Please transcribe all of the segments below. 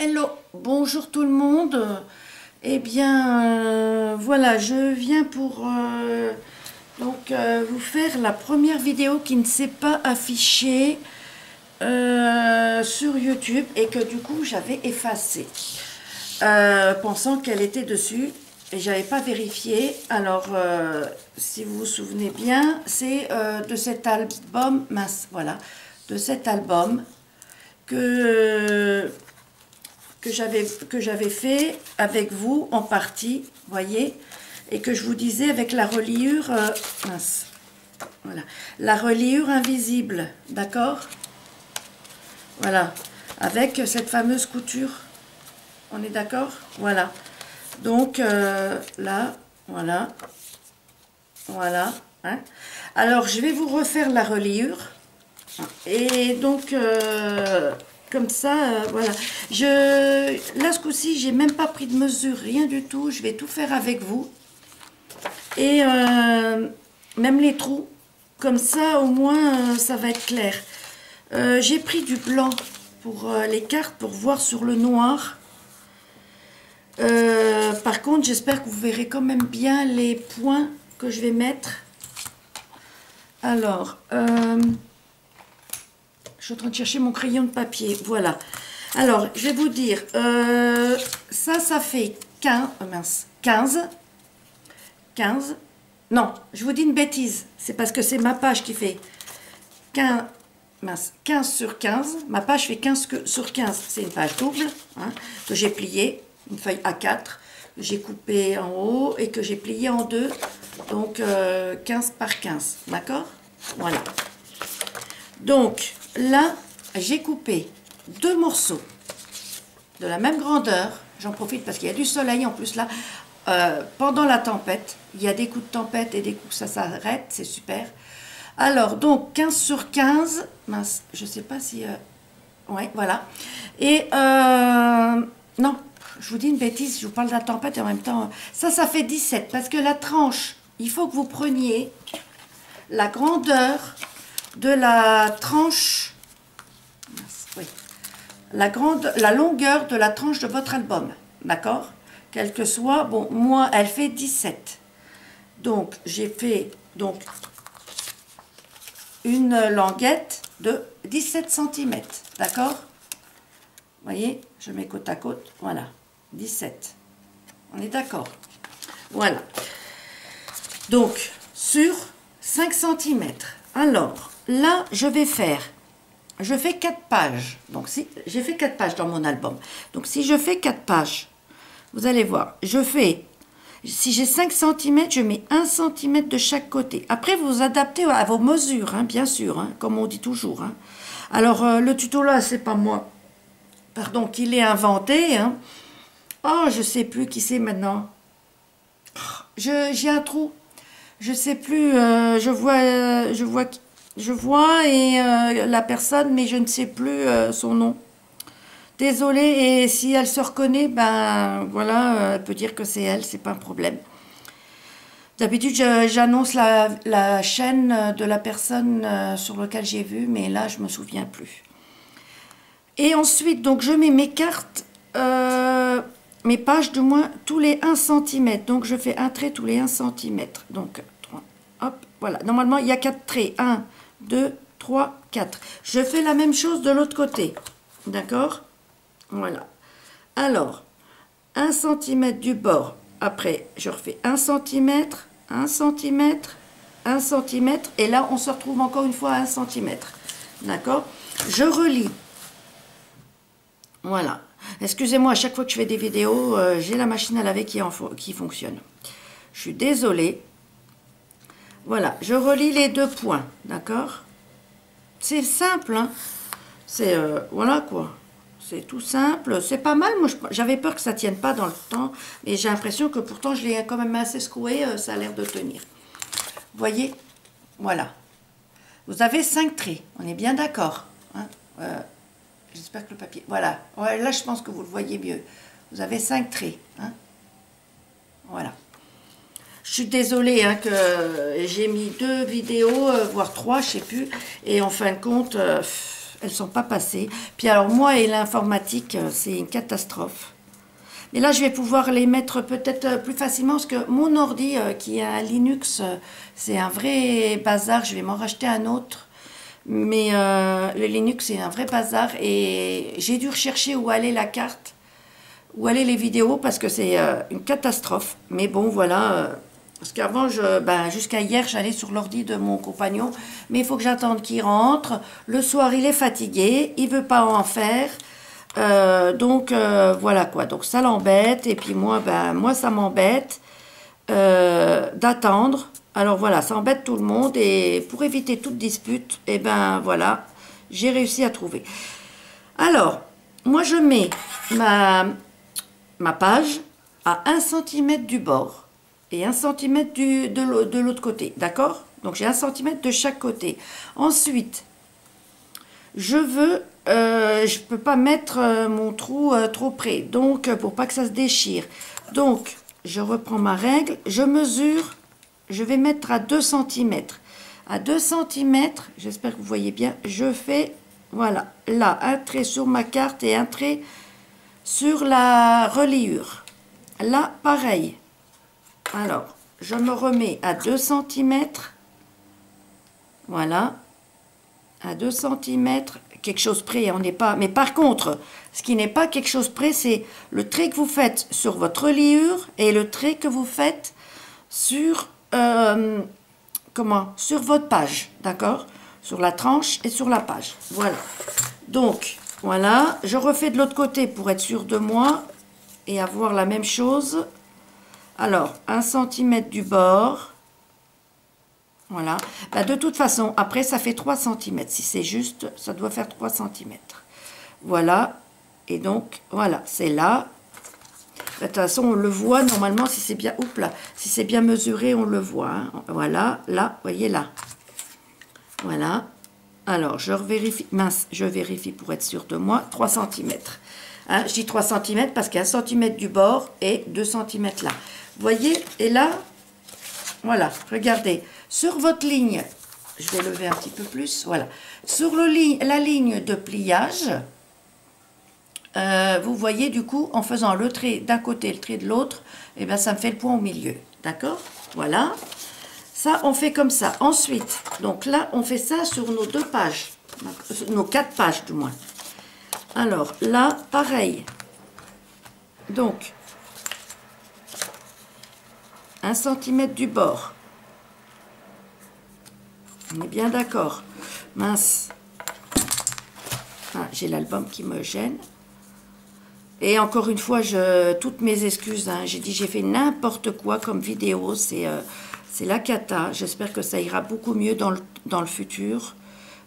Hello, bonjour tout le monde. Eh bien, voilà, je viens pour vous faire la première vidéo qui ne s'est pas affichée sur YouTube et que du coup j'avais effacée, pensant qu'elle était dessus et j'avais pas vérifié. Alors, si vous vous souvenez bien, c'est de cet album, mince, voilà, de cet album que j'avais fait avec vous en partie, voyez, et que je vous disais avec la reliure, mince, voilà, la reliure invisible, d'accord, voilà, avec cette fameuse couture, on est d'accord, voilà, donc là, voilà, voilà, hein. Alors je vais vous refaire la reliure, et donc comme ça, voilà. Là, ce coup-ci, j'ai même pas pris de mesure, rien du tout. Je vais tout faire avec vous. Et même les trous, comme ça, au moins, ça va être clair. J'ai pris du blanc pour les cartes, pour voir sur le noir. Par contre, j'espère que vous verrez quand même bien les points que je vais mettre. Alors, je suis en train de chercher mon crayon de papier. Voilà. Alors, je vais vous dire, ça fait 15, mince, 15, non, je vous dis une bêtise, c'est parce que c'est ma page qui fait 15, mince, 15 sur 15, ma page fait 15 sur 15, c'est une page double, hein, que j'ai pliée, une feuille A4, que j'ai coupée en haut et que j'ai pliée en deux, donc 15 par 15, d'accord? Voilà. Donc, là, j'ai coupé deux morceaux de la même grandeur. J'en profite parce qu'il y a du soleil en plus là. Pendant la tempête, il y a des coups de tempête et des coups ça s'arrête, c'est super. Alors, donc 15 sur 15, mince, je sais pas si... ouais, voilà. Et non, je vous dis une bêtise, je vous parle de la tempête et en même temps... Ça fait 17 parce que la tranche, il faut que vous preniez la grandeur de la tranche... Oui. La longueur de la tranche de votre album, d'accord? Quel que soit, bon, moi, elle fait 17. Donc, j'ai fait donc une languette de 17 cm, d'accord? Vous voyez, je mets côte à côte, voilà, 17. On est d'accord? Voilà. Donc, sur 5 cm. Alors, là, je fais 4 pages. Donc, si j'ai fait 4 pages dans mon album. Donc, si je fais 4 pages, vous allez voir, si j'ai 5 cm, je mets 1 cm de chaque côté. Après, vous vous adaptez à vos mesures, hein, bien sûr, hein, comme on dit toujours. Hein. Alors, le tuto là, c'est pas moi, pardon, qui l'ai inventé. Hein. Oh, je sais plus qui c'est maintenant. J'ai un trou. Je sais plus, je vois et la personne, mais je ne sais plus son nom. Désolée, et si elle se reconnaît, ben voilà, elle peut dire que c'est elle, c'est pas un problème. D'habitude, j'annonce la chaîne de la personne sur laquelle j'ai vu, mais là, je me souviens plus. Et ensuite, donc, je mets mes cartes, mes pages du moins, tous les 1 cm. Donc, je fais un trait tous les 1 cm. Donc, 3, hop, voilà. Normalement, il y a 4 traits. 1, 2, 3, 4. Je fais la même chose de l'autre côté. D'accord ? Voilà. Alors, 1 cm du bord. Après, je refais 1 cm, 1 cm, 1 cm. Et là, on se retrouve encore une fois à 1 cm. D'accord? Je relis. Voilà. Excusez-moi, à chaque fois que je fais des vidéos, j'ai la machine à laver qui fonctionne. Je suis désolée. Voilà. Je relis les deux points. D'accord? C'est simple, hein? C'est... voilà, quoi. C'est tout simple, c'est pas mal. Moi, j'avais peur que ça tienne pas dans le temps, mais j'ai l'impression que pourtant je l'ai quand même assez secoué, ça a l'air de tenir. Vous voyez, voilà. Vous avez 5 traits, on est bien d'accord. Hein, j'espère que le papier, voilà. Ouais, là, je pense que vous le voyez mieux. Vous avez 5 traits. Hein, voilà. Je suis désolée hein, que j'ai mis 2 vidéos, voire 3, je sais plus. Et en fin de compte, elles sont pas passées. Puis alors moi et l'informatique, c'est une catastrophe. Et là, je vais pouvoir les mettre peut-être plus facilement parce que mon ordi qui est un Linux, c'est un vrai bazar. Je vais m'en racheter un autre. Mais le Linux, c'est un vrai bazar. Et j'ai dû rechercher où allait la carte, où allaient les vidéos parce que c'est une catastrophe. Mais bon, voilà. Parce qu'avant, jusqu'à hier, j'allais sur l'ordi de mon compagnon. Mais il faut que j'attende qu'il rentre. Le soir, il est fatigué. Il veut pas en faire. Voilà quoi. Donc ça l'embête. Et puis moi, ça m'embête d'attendre. Alors voilà, ça embête tout le monde. Et pour éviter toute dispute, et ben voilà, j'ai réussi à trouver. Alors, moi je mets ma page à 1 cm du bord et 1 cm de l'autre côté, d'accord? Donc j'ai 1 cm de chaque côté. Ensuite, je peux pas mettre mon trou trop près, donc pour pas que ça se déchire. Donc, je reprends ma règle, je mesure, je vais mettre à 2 cm. À 2 cm, j'espère que vous voyez bien, je fais, voilà, là, un trait sur ma carte et un trait sur la reliure. Là, pareil. Alors, je me remets à 2 cm. Voilà. À 2 cm, quelque chose près, on n'est pas... Mais par contre, ce qui n'est pas quelque chose près, c'est le trait que vous faites sur votre reliure et le trait que vous faites sur... sur votre page, d'accord? Sur la tranche et sur la page. Voilà. Donc, voilà. Je refais de l'autre côté pour être sûr de moi et avoir la même chose. Alors, 1 cm du bord. Voilà. De toute façon, après, ça fait 3 cm. Si c'est juste, ça doit faire 3 cm. Voilà. Et donc, voilà, c'est là. De toute façon, on le voit normalement si c'est bien... Oups là. Si c'est bien mesuré, on le voit. Hein. Voilà. Là, vous voyez là. Voilà. Alors, je vérifie. Mince, je vérifie pour être sûr de moi. 3 cm. Hein, je dis 3 cm parce qu'il y a 1 cm du bord et 2 cm là. Vous voyez? Et là, voilà. Regardez. Sur votre ligne, je vais lever un petit peu plus, voilà. Sur la ligne de pliage, vous voyez du coup, en faisant le trait d'un côté et le trait de l'autre, et bien ça me fait le point au milieu, d'accord? Voilà. Ça, on fait comme ça. Ensuite, donc là, on fait ça sur nos 2 pages, nos 4 pages du moins. Alors là, pareil. Donc, 1 cm du bord. On est bien d'accord. Mince. Ah, j'ai l'album qui me gêne. Et encore une fois, toutes mes excuses. Hein. J'ai dit, j'ai fait n'importe quoi comme vidéo. C'est la cata. J'espère que ça ira beaucoup mieux dans le futur.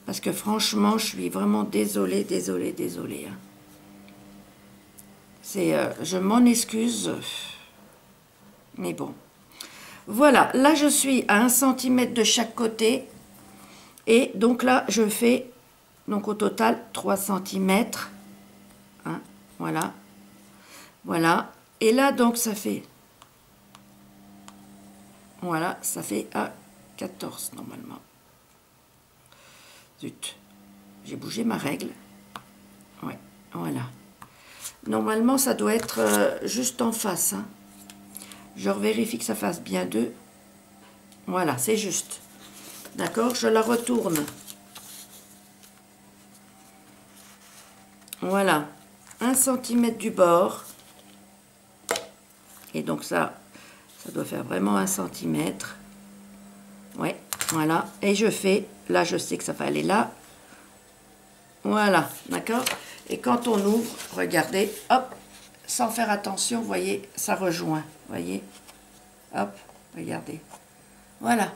Parce que franchement, je suis vraiment désolée. Hein. Je m'en excuse. Mais bon. Voilà. Là, je suis à 1 cm de chaque côté. Et donc là, je fais, donc au total, 3 cm. Hein, voilà. Voilà. Et là, donc, ça fait... Voilà, ça fait à 14, normalement. Zut. J'ai bougé ma règle. Ouais, voilà. Normalement, ça doit être juste en face. Hein. Je vérifie que ça fasse bien 2. Voilà, c'est juste. D'accord, je la retourne. Voilà, 1 cm du bord. Et donc ça doit faire vraiment 1 cm. Ouais, voilà. Et je fais, là je sais que ça va aller là. Voilà, d'accord. Et quand on ouvre, regardez, hop, sans faire attention, vous voyez, ça rejoint. Vous voyez, hop, regardez. Voilà.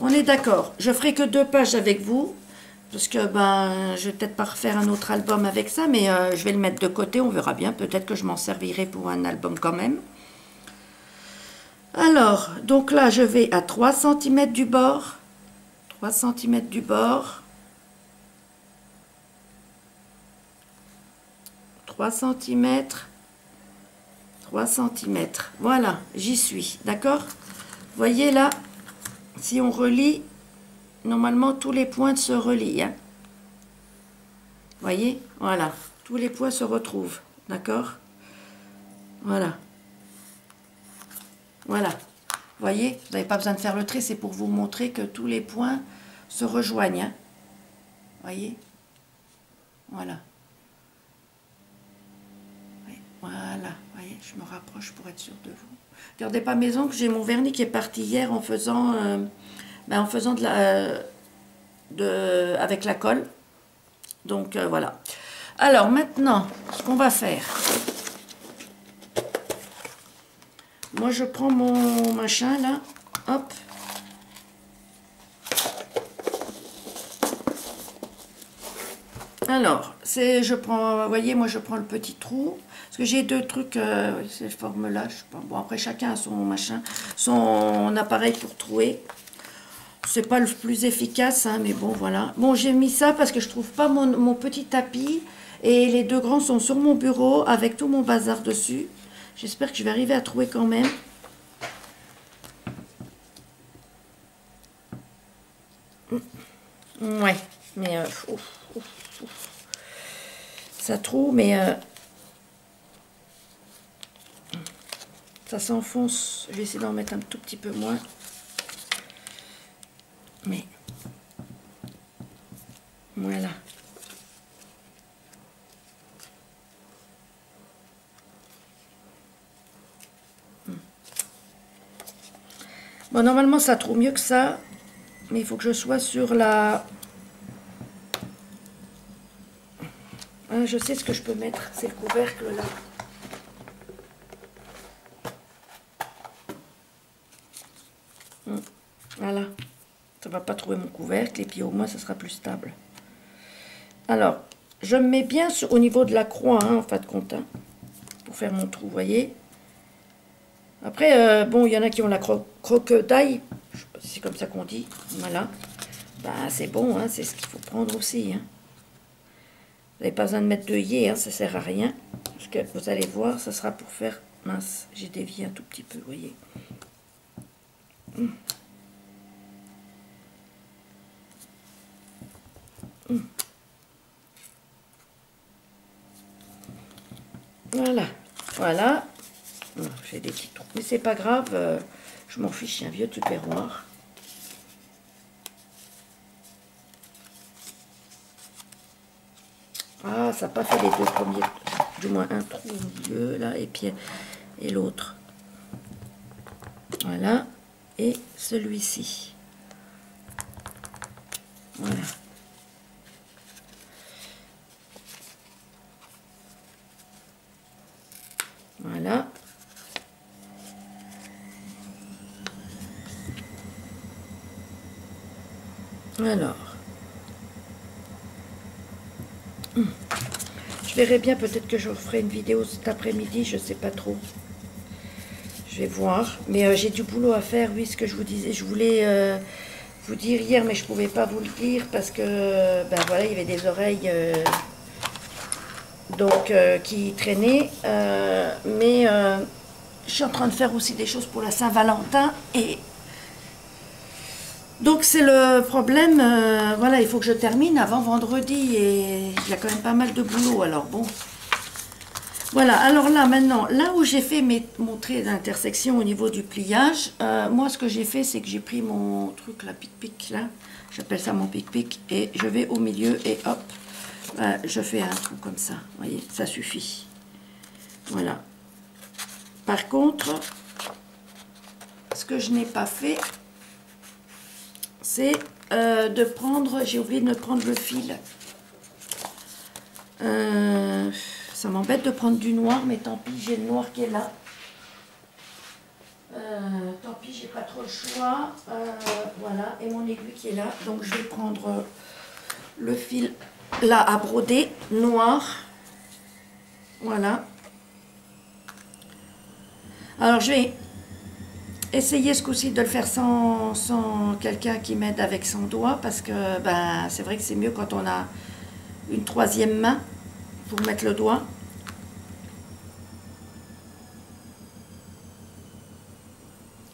On est d'accord. Je ferai que 2 pages avec vous. Parce que je vais peut-être pas refaire un autre album avec ça. Mais je vais le mettre de côté. On verra bien. Peut-être que je m'en servirai pour un album quand même. Alors, donc là, je vais à 3 cm du bord. 3 cm du bord. 3 cm. 3 cm. Voilà, j'y suis. D'accord? Vous voyez là? Si on relie, normalement tous les points se relient. Hein. Voyez, voilà. Tous les points se retrouvent. D'accord? Voilà. Voilà. Voyez, vous n'avez pas besoin de faire le trait, c'est pour vous montrer que tous les points se rejoignent. Hein. Voyez? Voilà. Voilà. Voyez, je me rapproche pour être sûre de vous. Regardez pas mes ongles, j'ai mon vernis qui est parti hier en faisant de la... avec la colle. Donc voilà. Alors maintenant, ce qu'on va faire... Moi, je prends mon machin, là. Hop. Alors, je prends, vous voyez, moi, je prends le petit trou. Parce que j'ai deux trucs, ces formes-là. Bon, après, chacun a son machin, son appareil pour trouer. C'est pas le plus efficace, hein, mais bon, voilà. Bon, j'ai mis ça parce que je trouve pas mon petit tapis. Et les deux grands sont sur mon bureau avec tout mon bazar dessus. J'espère que je vais arriver à trouver quand même. Ouais, mais ça trouve, mais ça s'enfonce. Je vais essayer d'en mettre un tout petit peu moins. Mais voilà. Bon, normalement, ça trouve mieux que ça. Mais il faut que je sois sur la... Ah, je sais ce que je peux mettre. C'est le couvercle, là. Voilà. Ça va pas trouver mon couvercle. Et puis, au moins, ça sera plus stable. Alors, je me mets bien au niveau de la croix, hein, en fin de compte. Hein, pour faire mon trou, vous voyez. Après, bon, il y en a qui ont la croque-taille. Je sais pas si c'est comme ça qu'on dit. Voilà. Ben, c'est bon, hein, c'est ce qu'il faut prendre aussi. Hein. Vous n'avez pas besoin de mettre d'œillet, hein, ça ne sert à rien. Parce que vous allez voir, ça sera pour faire... Mince, j'ai dévié un tout petit peu, vous voyez. Voilà, voilà. J'ai des petits trous. Mais c'est pas grave, je m'en fiche, c'est un vieux tupperware. Ah, ça n'a pas fait les deux premiers, du moins un trou au milieu, là, et puis et l'autre. Voilà, et celui-ci. Voilà. Voilà. Alors. Je verrai bien, peut-être que je ferai une vidéo cet après-midi, je sais pas trop. Je vais voir. Mais j'ai du boulot à faire, oui, ce que je vous disais. Je voulais vous dire hier, mais je pouvais pas vous le dire parce que, ben voilà, il y avait des oreilles qui traînaient. Mais je suis en train de faire aussi des choses pour la Saint-Valentin et... Donc c'est le problème, voilà, il faut que je termine avant vendredi et il y a quand même pas mal de boulot, alors bon. Voilà, alors là maintenant, là où j'ai fait mon trait d'intersection au niveau du pliage, moi ce que j'ai fait c'est que j'ai pris mon truc, la pic-pic là, j'appelle ça mon pic-pic, et je vais au milieu et hop, je fais un trou comme ça, vous voyez, ça suffit. Voilà. Par contre, ce que je n'ai pas fait, c'est de prendre, j'ai oublié de prendre le fil. Ça m'embête de prendre du noir, mais tant pis, j'ai le noir qui est là. Tant pis, j'ai pas trop le choix. Voilà, et mon aiguille qui est là. Donc je vais prendre le fil là à broder, noir. Voilà. Alors je vais... Essayez ce coup-ci de le faire sans quelqu'un qui m'aide avec son doigt, parce que ben, c'est vrai que c'est mieux quand on a une troisième main pour mettre le doigt.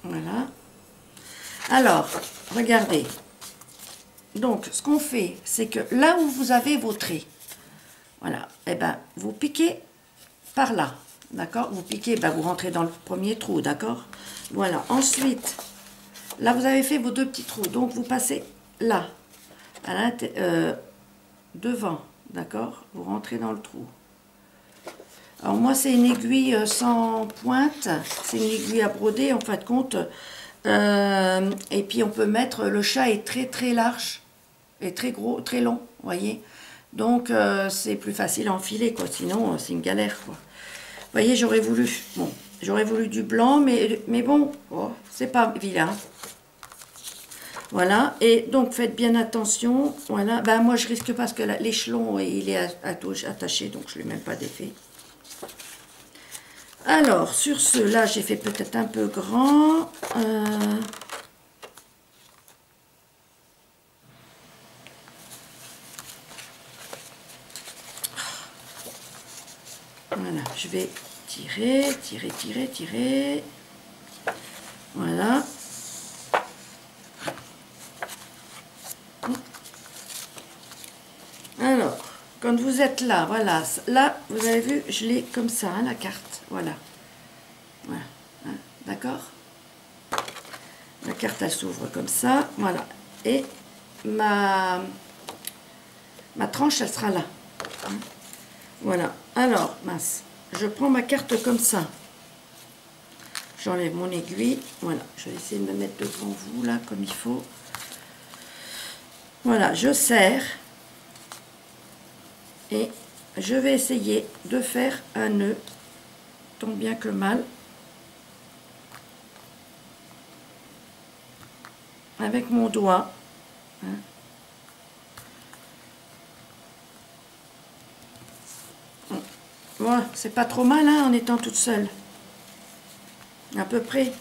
Voilà. Alors, regardez. Donc, ce qu'on fait, c'est que là où vous avez vos traits, Voilà. Et ben, vous piquez par là. D'accord? Vous piquez, ben, vous rentrez dans le premier trou. D'accord? Voilà. Ensuite, là, vous avez fait vos 2 petits trous. Donc, vous passez là. À devant. D'accord? Vous rentrez dans le trou. Alors, moi, c'est une aiguille sans pointe. C'est une aiguille à broder, en fin de compte. Et puis, on peut mettre... Le chat est très, très large. Et très gros, très long. Vous voyez? Donc, c'est plus facile à enfiler, quoi. Sinon, c'est une galère, quoi. Vous voyez, j'aurais voulu... Bon, j'aurais voulu du blanc, mais bon, oh, c'est pas vilain. Voilà. Et donc, faites bien attention. Voilà. Ben, moi, je risque pas parce que l'échelon, il est attaché, donc je ne l'ai même pas défait. Alors, sur ce, là, j'ai fait peut-être un peu grand. Voilà, je vais tirer, tirer, tirer, tirer. Voilà. Alors, quand vous êtes là, voilà, là, vous avez vu, je l'ai comme ça, hein, la carte, voilà. Voilà, hein, d'accord? La carte, elle s'ouvre comme ça, voilà. Et ma tranche, elle sera là. Hein. Voilà. Alors, mince, je prends ma carte comme ça. J'enlève mon aiguille. Voilà, je vais essayer de me mettre devant vous, là, comme il faut. Voilà, je serre. Et je vais essayer de faire un nœud, tant bien que mal, avec mon doigt. Hein. Voilà, c'est pas trop mal, hein, en étant toute seule. À peu près.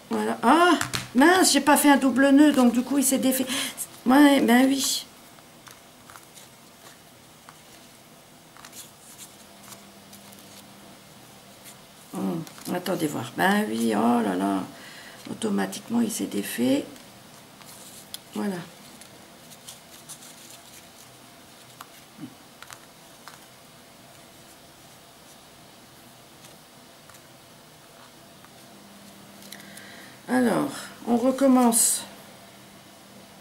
Voilà. Ah, mince, j'ai pas fait un double nœud, donc du coup, il s'est défait. Ouais, ben oui. Attendez voir. Ben oui, oh là là. Automatiquement, il s'est défait. Voilà. Alors, on recommence.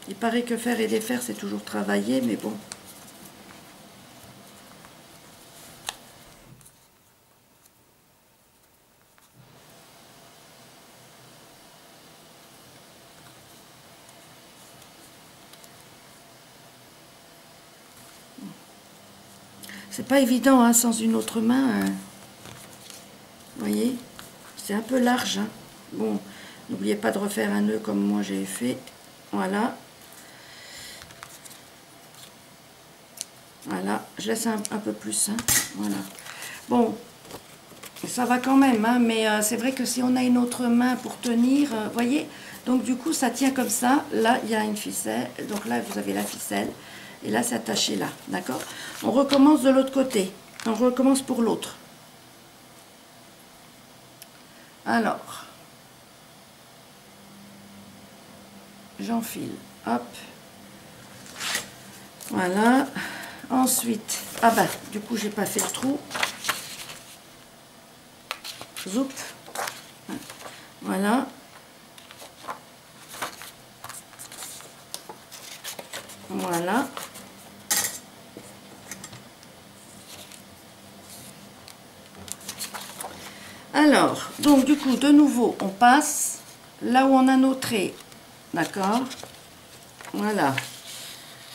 Il paraît que faire et défaire, c'est toujours travailler, mais bon. C'est pas évident, hein, sans une autre main. Vous voyez, c'est un peu large. Hein. Bon, n'oubliez pas de refaire un nœud comme moi j'ai fait. Voilà. Voilà, je laisse un peu plus. Hein. Voilà. Bon, ça va quand même, hein, mais c'est vrai que si on a une autre main pour tenir, vous voyez, donc du coup ça tient comme ça. Là, il y a une ficelle. Donc là, vous avez la ficelle. Et là, c'est attaché là. D'accord? On recommence de l'autre côté. On recommence pour l'autre. Alors, j'enfile. Hop. Voilà. Ensuite, ah bah, du coup, j'ai pas fait le trou. Zoup. Voilà. Voilà. Alors, donc du coup, de nouveau, on passe là où on a nos traits. D'accord? Voilà.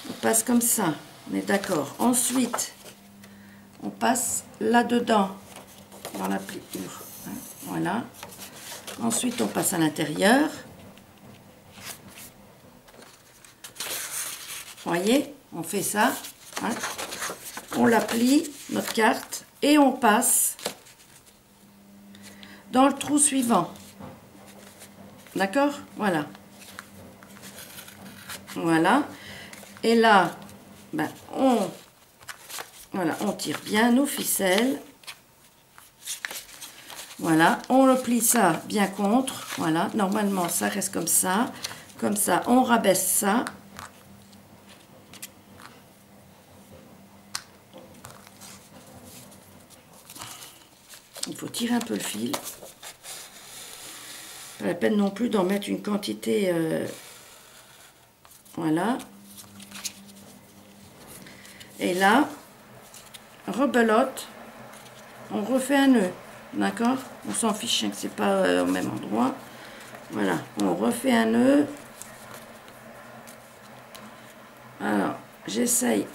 On passe comme ça. On est d'accord. Ensuite, on passe là-dedans, dans la pliure. Voilà. Ensuite, on passe à l'intérieur. Vous voyez? On fait ça. Hein. On la plie, notre carte, et on passe dans le trou suivant. D'accord? Voilà. Voilà. Et là, ben, on tire bien nos ficelles. Voilà. On le plie ça bien contre. Voilà. Normalement, ça reste comme ça. Comme ça, on rabaisse ça. Il faut tirer un peu le fil. Pas la peine non plus d'en mettre une quantité. Voilà. Et là, rebelote. On refait un nœud. D'accord? On s'en fiche que c'est pas au même endroit. Voilà. On refait un nœud. Alors, j'essaye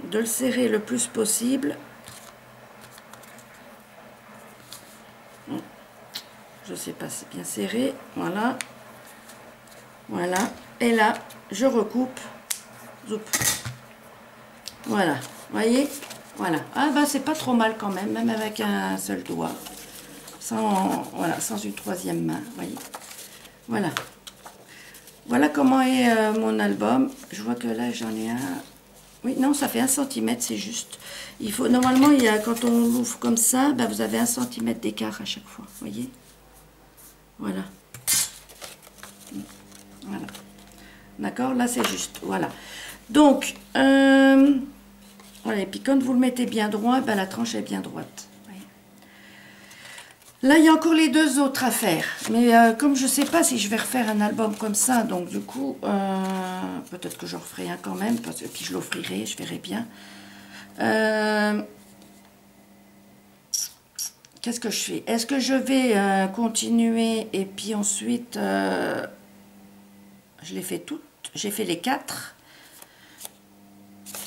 de le serrer le plus possible. Je sais pas si c'est bien serré. Voilà. Voilà. Et là, je recoupe. Zoup. Voilà. Voyez? Voilà. Ah bah c'est pas trop mal quand même, même avec un seul doigt. Voilà, sans une troisième main. Voyez? Voilà. Voilà comment est mon album. Je vois que là j'en ai un. Oui, non, ça fait 1 cm, c'est juste. Il faut, normalement, quand on l'ouvre comme ça, bah, vous avez 1 cm d'écart à chaque fois. Voyez? Voilà. Voilà. D'accord? Là, c'est juste. Voilà. Donc, voilà. Et puis, quand vous le mettez bien droit, ben, la tranche est bien droite. Voyez. Là, il y a encore les 2 autres à faire. Mais comme je ne sais pas si je vais refaire un album comme ça, donc du coup, peut-être que je referai un quand même. Parce que, puis, je l'offrirai, je verrai bien. Qu'est-ce que je fais? Est-ce que je vais continuer et puis ensuite, je les fais toutes. J'ai fait les 4.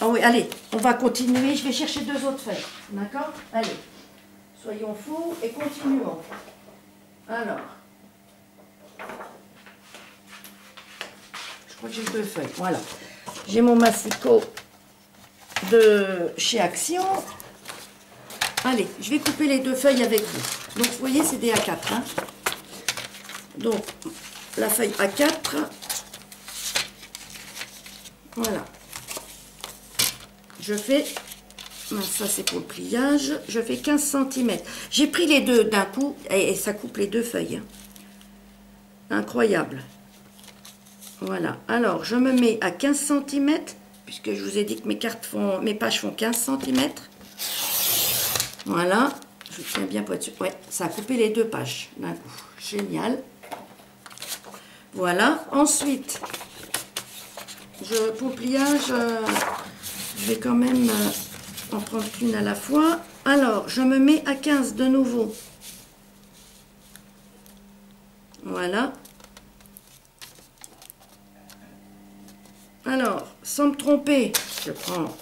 Ah oui, allez, on va continuer. Je vais chercher 2 autres feuilles. D'accord? Allez, soyons fous et continuons. Alors, je crois que j'ai 2 feuilles. Voilà. J'ai mon massicot de chez Action. Allez, je vais couper les 2 feuilles avec vous. Donc, vous voyez, c'est des A4. Hein. Donc, la feuille A4. Voilà. Je fais, ça c'est pour le pliage, je fais 15 cm. J'ai pris les 2 d'un coup et ça coupe les 2 feuilles. Incroyable. Voilà. Alors, je me mets à 15 cm, puisque je vous ai dit que mes pages font 15 cm. Voilà. Je tiens bien pour être sûr. Ouais, ça a coupé les 2 pages d'un coup. Génial. Voilà. Ensuite, pour le pliage, je vais quand même en prendre une à la fois. Alors, je me mets à 15 de nouveau. Voilà. Alors, sans me tromper, je prends,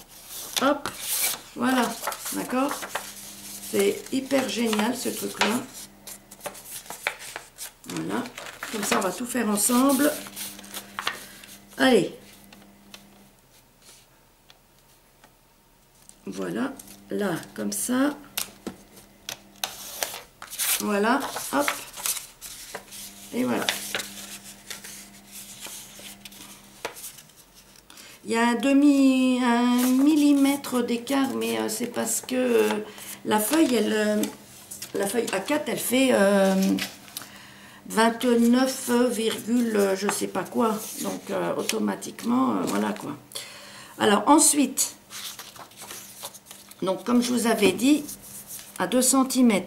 hop, voilà, d'accord? C'est hyper génial ce truc-là. Voilà, comme ça on va tout faire ensemble. Allez. Voilà, là, comme ça. Voilà, hop. Et voilà. Il y a un millimètre d'écart, mais c'est parce que la feuille, la feuille A4, elle fait 29, je sais pas quoi. Donc, automatiquement, voilà quoi. Alors, ensuite, donc comme je vous avais dit, à 2 cm,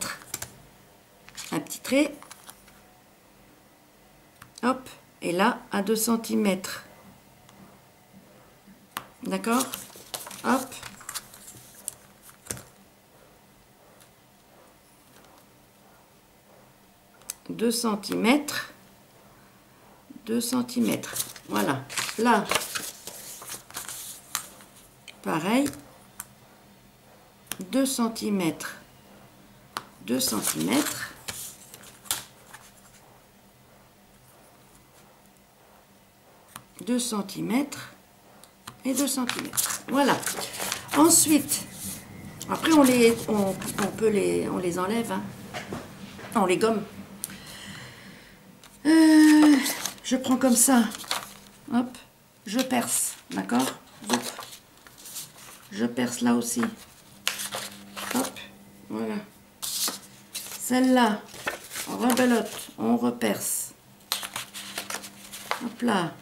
un petit trait. Hop, et là, à 2 cm. D'accord? Hop. Deux centimètres. 2 cm. Voilà. Là, pareil. 2 cm. 2 cm. 2 cm. Et 2 cm. Voilà. Ensuite, après on les enlève, hein. On les gomme. Je prends comme ça. Hop, je perce, d'accord? Je perce là aussi. Hop, voilà. Celle-là, on rebelote, on reperce. Hop là.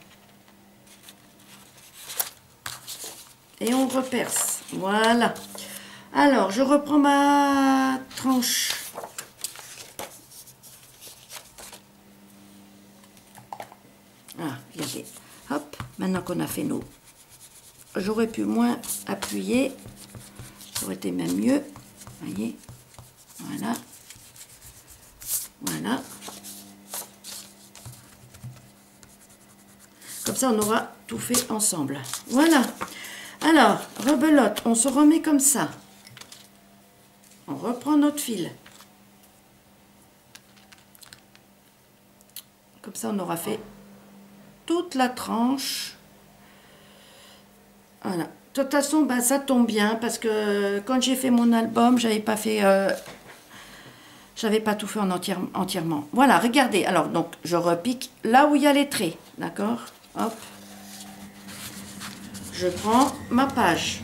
Et on reperce. Voilà. Alors, je reprends ma tranche. Ah, regardez. Hop, maintenant qu'on a fait nos... J'aurais pu moins appuyer. Ça aurait été même mieux. Voyez. Voilà. Voilà. Comme ça, on aura tout fait ensemble. Voilà. Alors, rebelote, on se remet comme ça. On reprend notre fil. Comme ça, on aura fait toute la tranche. Voilà. De toute façon, ben, ça tombe bien parce que quand j'ai fait mon album, j'avais pas fait... j'avais pas tout fait en entièrement. Voilà, regardez. Alors, donc, je repique là où il y a les traits. D'accord? Hop. Je prends ma page.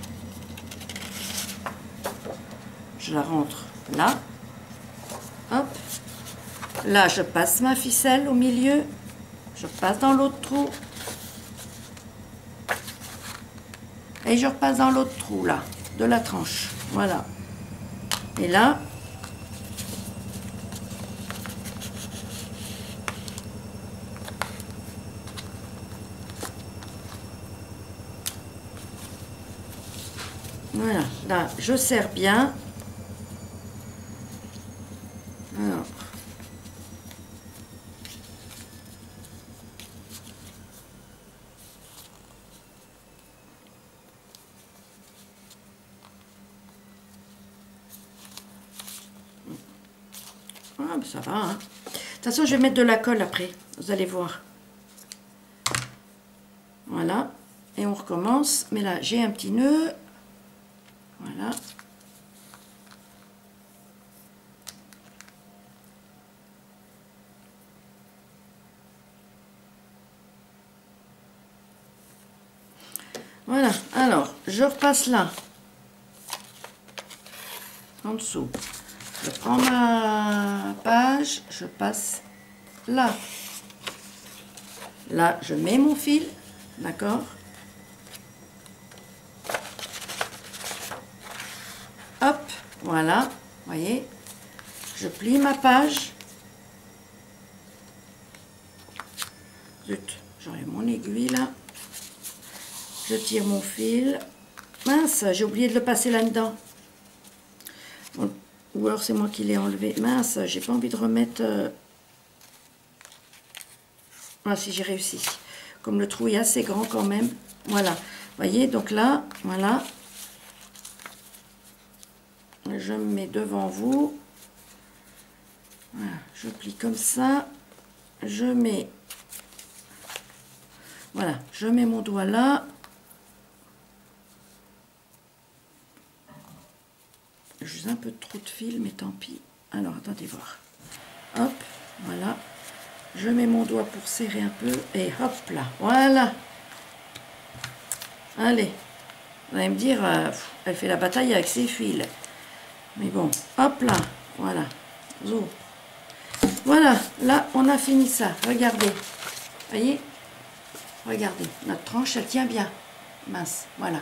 Je la rentre là. Hop. Là, je passe ma ficelle au milieu. Je passe dans l'autre trou. Et je repasse dans l'autre trou, là, de la tranche. Voilà. Et là, voilà. Là, je serre bien. Alors. Ah, ben ça va, hein. De toute façon, je vais mettre de la colle après. Vous allez voir. Voilà. Et on recommence. Mais là, j'ai un petit nœud. Voilà. Voilà. Alors, je repasse là. En dessous. Je prends ma page. Je passe là. Là, je mets mon fil. D'accord? Hop, voilà, voyez, je plie ma page. Zut, j'aurai mon aiguille là. Je tire mon fil. Mince, j'ai oublié de le passer là-dedans. Ou alors c'est moi qui l'ai enlevé. Mince, j'ai pas envie de remettre... Ah si, j'ai réussi. Comme le trou est assez grand quand même. Voilà, voyez, donc là, voilà. Je me mets devant vous. Voilà, je plie comme ça. Je mets... Voilà, je mets mon doigt là. Juste un peu trop de fil, mais tant pis. Alors, attendez voir. Hop, voilà. Je mets mon doigt pour serrer un peu. Et hop là, voilà. Allez. Vous allez me dire, elle fait la bataille avec ses fils. Mais bon, hop là, voilà. Zo. Voilà, là, on a fini ça. Regardez. Voyez? Regardez, notre tranche, elle tient bien. Mince, voilà.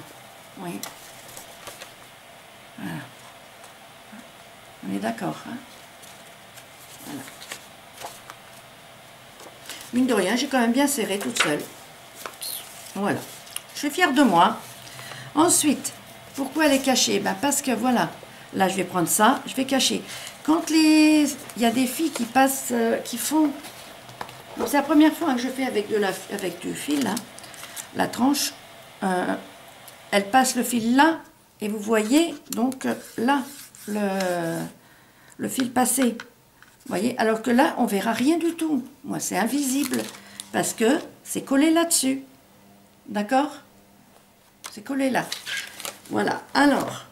Oui. Voilà. On est d'accord, hein? Voilà. Mine de rien, j'ai quand même bien serré toute seule. Voilà. Je suis fière de moi. Ensuite, pourquoi elle est cachée? Ben parce que voilà. Là, je vais prendre ça, je vais cacher. Quand il y a des filles qui passent, qui font... C'est la première fois que je fais avec, du fil, là, la tranche. Elle passe le fil là, et vous voyez, donc là, le fil passé. Vous voyez, alors que là, on verra rien du tout. Moi, c'est invisible, parce que c'est collé là-dessus. D'accord? C'est collé là. Voilà, alors...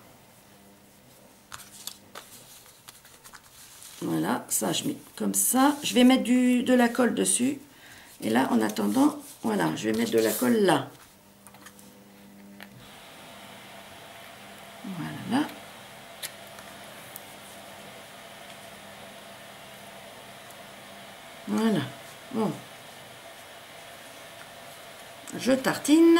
Voilà, ça je mets comme ça. Je vais mettre de la colle dessus. Et là, en attendant, voilà, je vais mettre de la colle là. Voilà. Voilà. Bon. je tartine.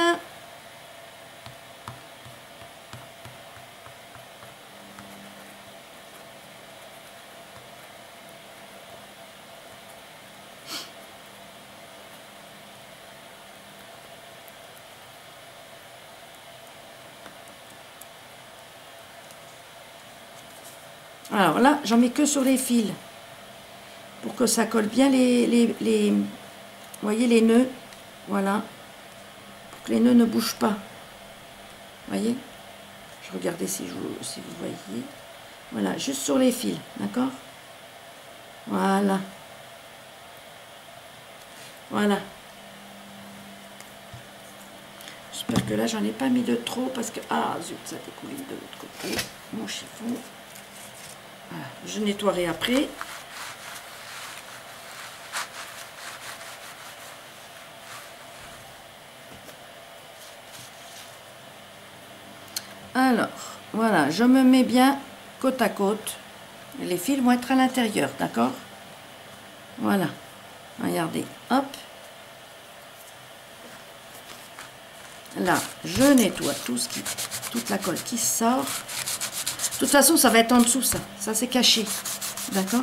Alors là, j'en mets que sur les fils pour que ça colle bien vous voyez les nœuds, voilà, pour que les nœuds ne bougent pas. Vous voyez, je regardais si vous voyez, voilà, juste sur les fils, d'accord, voilà, voilà. J'espère que là j'en ai pas mis de trop parce que ah zut, ça découle de l'autre côté mon chiffon. Voilà, je nettoierai après. Alors, voilà, je me mets bien côte à côte. Les fils vont être à l'intérieur, d'accord? Voilà, regardez, hop. Là, je nettoie toute la colle qui sort. De toute façon, ça va être en dessous, ça. Ça, c'est caché, d'accord?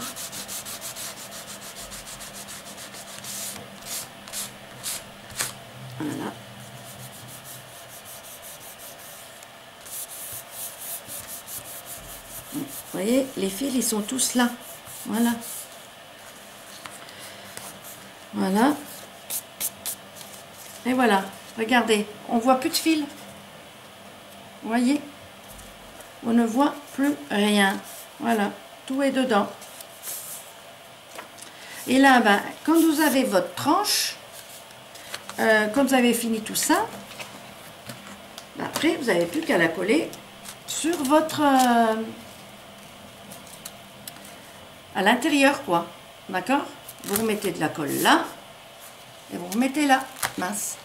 Voilà. Vous voyez, les fils, ils sont tous là. Voilà. Voilà. Et voilà. Regardez, on voit plus de fils. Vous voyez? On ne voit plus rien. Voilà. Tout est dedans. Et là, ben, quand vous avez votre tranche, quand vous avez fini tout ça, ben après, vous n'avez plus qu'à la coller sur votre... à l'intérieur, quoi. D'accord? Vous remettez de la colle là, et vous remettez là. Mince.